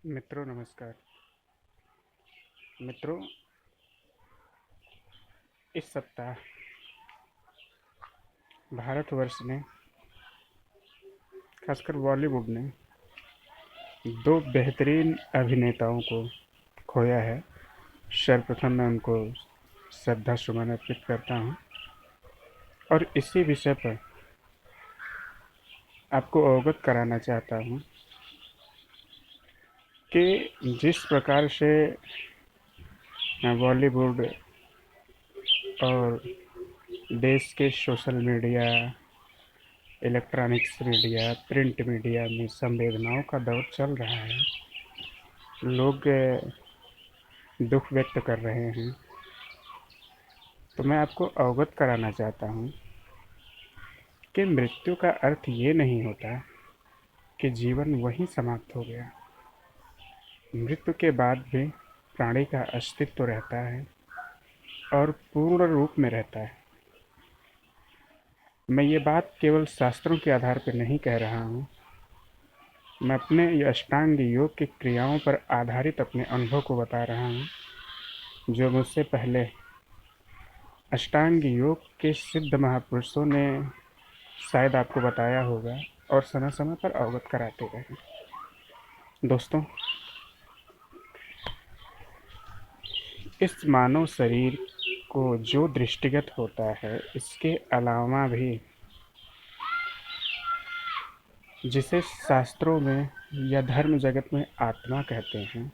मित्रों नमस्कार। मित्रों, इस सप्ताह भारतवर्ष ने, खासकर बॉलीवुड ने, दो बेहतरीन अभिनेताओं को खोया है। सर्वप्रथम मैं उनको श्रद्धा सुमन अर्पित करता हूँ और इसी विषय पर आपको अवगत कराना चाहता हूँ कि जिस प्रकार से बॉलीवुड और देश के social media, electronics media, print media में संवेदनाओं का दौर चल रहा है, लोग दुख व्यक्त कर रहे हैं, तो मैं आपको अवगत कराना चाहता हूँ कि मृत्यु का अर्थ ये नहीं होता कि जीवन वहीं समाप्त हो गया। मृत्यु के बाद भी प्राणी का अस्तित्व रहता है और पूर्ण रूप में रहता है। मैं ये बात केवल शास्त्रों के आधार पर नहीं कह रहा हूँ, मैं अपने ये अष्टांग योग की क्रियाओं पर आधारित अपने अनुभव को बता रहा हूँ, जो मुझसे पहले अष्टांग योग के सिद्ध महापुरुषों ने शायद आपको बताया होगा और समय समय पर अवगत कराते रहे। दोस्तों, इस मानव शरीर को जो दृष्टिगत होता है, इसके अलावा भी जिसे शास्त्रों में या धर्म जगत में आत्मा कहते हैं,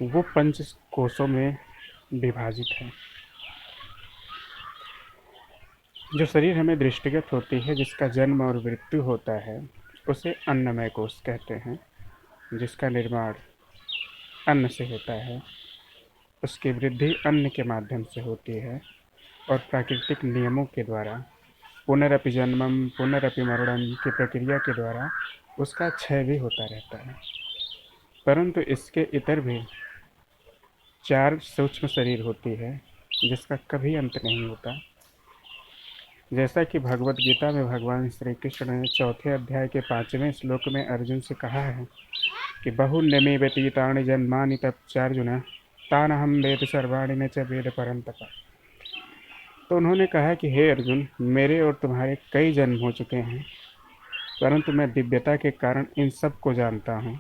वो पंच कोशों में विभाजित है। जो शरीर हमें दृष्टिगत होती है, जिसका जन्म और मृत्यु होता है, उसे अन्नमय कोश कहते हैं। जिसका निर्माण अन्न से होता है, उसकी वृद्धि अन्न के माध्यम से होती है और प्राकृतिक नियमों के द्वारा पुनरपि जन्मम पुनरपि मरणम की प्रक्रिया के द्वारा उसका क्षय भी होता रहता है। परंतु इसके इतर भी 4 सूक्ष्म शरीर होती है, जिसका कभी अंत नहीं होता। जैसा कि भगवत गीता में भगवान श्री कृष्ण ने चौथे अध्याय के 5वें श्लोक में अर्जुन से कहा है कि बहुन्यमे व्यतीतानि जन्मानि तपचार्जुन तानहम वेद सर्वाणि न च वेद परंतप। तो उन्होंने कहा कि हे अर्जुन, मेरे और तुम्हारे कई जन्म हो चुके हैं, परंतु मैं दिव्यता के कारण इन सब को जानता हूँ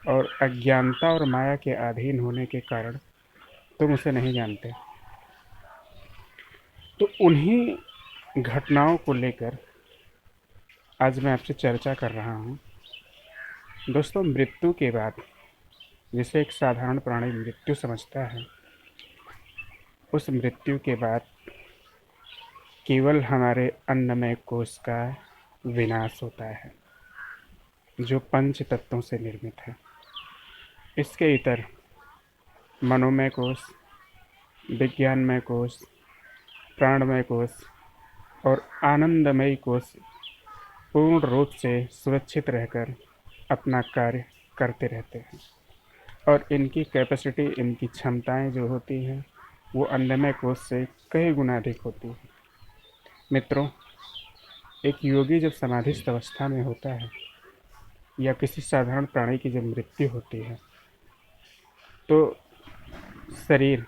और अज्ञानता और माया के अधीन होने के कारण तुम उसे नहीं जानते। तो उन्हीं घटनाओं को लेकर आज मैं आपसे चर्चा कर रहा हूँ। दोस्तों, मृत्यु के बाद जिसे एक साधारण प्राणी मृत्यु समझता है, उस मृत्यु के बाद केवल हमारे अन्नमय कोश का विनाश होता है, जो पंच तत्वों से निर्मित है। इसके इतर मनोमय कोश, विज्ञानमय कोश, प्राणमय कोश और आनंदमय कोश पूर्ण रूप से सुरक्षित रहकर अपना कार्य करते रहते हैं और इनकी कैपेसिटी, इनकी क्षमताएं जो होती हैं, वो अन्नमय कोश से कई गुना अधिक होती है। मित्रों, एक योगी जब समाधिस्थ अवस्था में होता है या किसी साधारण प्राणी की जब मृत्यु होती है, तो शरीर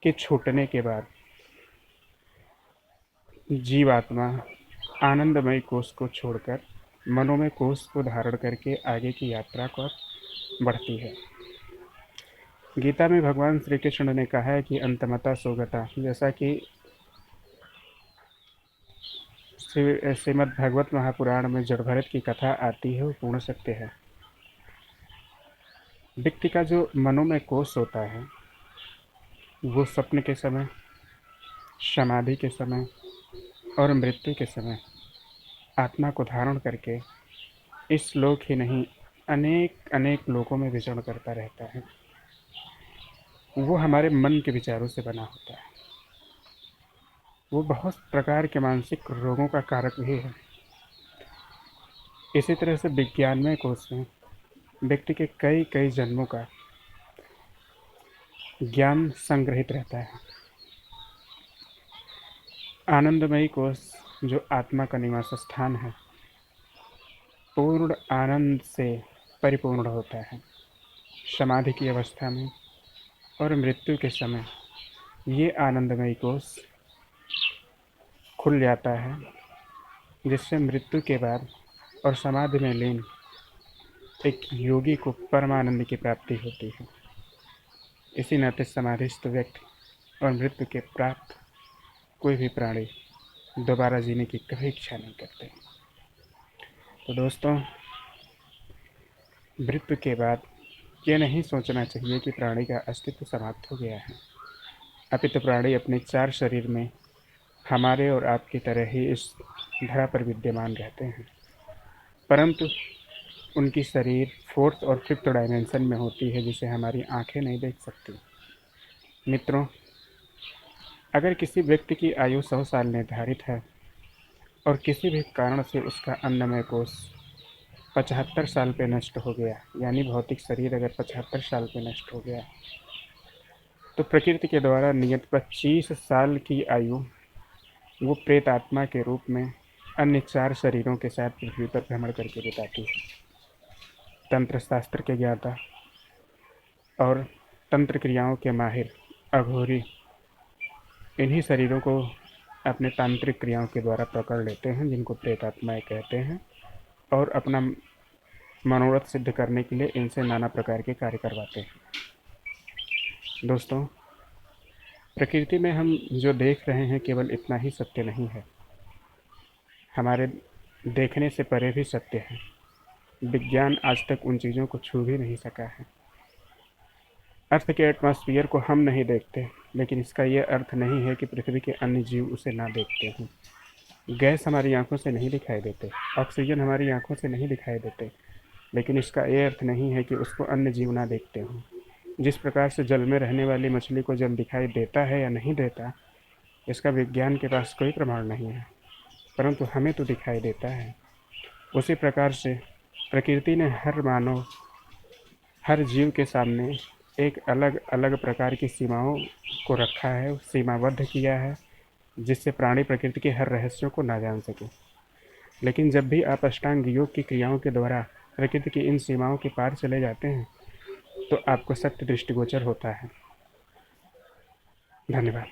के छूटने के बाद जीवात्मा आनंदमय कोश को छोड़कर मनोमय कोश को धारण करके आगे की यात्रा को बढ़ती है। गीता में भगवान श्री कृष्ण ने कहा है कि अंतमता सोगता, जैसा कि श्रीमद् भागवत महापुराण में जड़ भरत की कथा आती है, वो पूर्ण सत्य है। व्यक्ति का जो मनोमय कोश होता है, वो स्वप्न के समय, समाधि के समय और मृत्यु के समय आत्मा को धारण करके इस लोक ही नहीं, अनेक अनेक लोकों में विचरण करता रहता है। वो हमारे मन के विचारों से बना होता है। वो बहुत प्रकार के मानसिक रोगों का कारक भी है। इसी तरह से विज्ञानमय कोश में व्यक्ति के कई कई जन्मों का ज्ञान संग्रहित रहता है। आनंदमयी कोश जो आत्मा का निवास स्थान है, पूर्ण आनंद से परिपूर्ण होता है। समाधि की अवस्था में और मृत्यु के समय ये आनंदमयी कोष खुल जाता है, जिससे मृत्यु के बाद और समाधि में लीन एक योगी को परमानंद की प्राप्ति होती है। इसी नाते समाधिस्थ व्यक्ति और मृत्यु के प्राप्त कोई भी प्राणी दोबारा जीने की कभी इच्छा नहीं करते। तो दोस्तों, मृत्यु के बाद ये नहीं सोचना चाहिए कि प्राणी का अस्तित्व समाप्त हो गया है। अपितु प्राणी अपने 4 शरीर में हमारे और आपकी तरह ही इस धरा पर विद्यमान रहते हैं, परंतु उनकी शरीर 4th और 5th डायमेंशन में होती है, जिसे हमारी आंखें नहीं देख सकती। मित्रों, अगर किसी व्यक्ति की आयु 100 साल निर्धारित है और किसी भी कारण से उसका अन्नमय कोष 75 साल पे नष्ट हो गया, यानी भौतिक शरीर अगर 75 साल पे नष्ट हो गया, तो प्रकृति के द्वारा नियत 25 साल की आयु वो प्रेत आत्मा के रूप में अन्य 4 शरीरों के साथ पृथ्वी पर भ्रमण करके बिताती है। तंत्र शास्त्र के ज्ञाता और तंत्र क्रियाओं के माहिर अघोरी इन्हीं शरीरों को अपने तांत्रिक क्रियाओं के द्वारा पकड़ लेते हैं, जिनको प्रेतात्माएं कहते हैं, और अपना मनोरथ सिद्ध करने के लिए इनसे नाना प्रकार के कार्य करवाते हैं। दोस्तों, प्रकृति में हम जो देख रहे हैं केवल इतना ही सत्य नहीं है, हमारे देखने से परे भी सत्य है। विज्ञान आज तक उन चीज़ों को छू भी नहीं सका है। अर्थ के एटमॉस्फेयर को हम नहीं देखते, लेकिन इसका यह अर्थ नहीं है कि पृथ्वी के अन्य जीव उसे ना देखते हों। गैस हमारी आंखों से नहीं दिखाई देते, ऑक्सीजन हमारी आंखों से नहीं दिखाई देते, लेकिन इसका यह अर्थ नहीं है कि उसको अन्य जीव ना देखते हों। जिस प्रकार से जल में रहने वाली मछली को जल दिखाई देता है या नहीं देता, इसका विज्ञान के पास कोई प्रमाण नहीं है, परंतु हमें तो दिखाई देता है। उसी प्रकार से प्रकृति ने हर मानव, हर जीव के सामने एक अलग अलग प्रकार की सीमाओं को रखा है, सीमाबद्ध किया है, जिससे प्राणी प्रकृति के हर रहस्यों को ना जान सके। लेकिन जब भी आप अष्टांग योग की क्रियाओं के द्वारा प्रकृति की इन सीमाओं के पार चले जाते हैं, तो आपको सत्य दृष्टिगोचर होता है। धन्यवाद।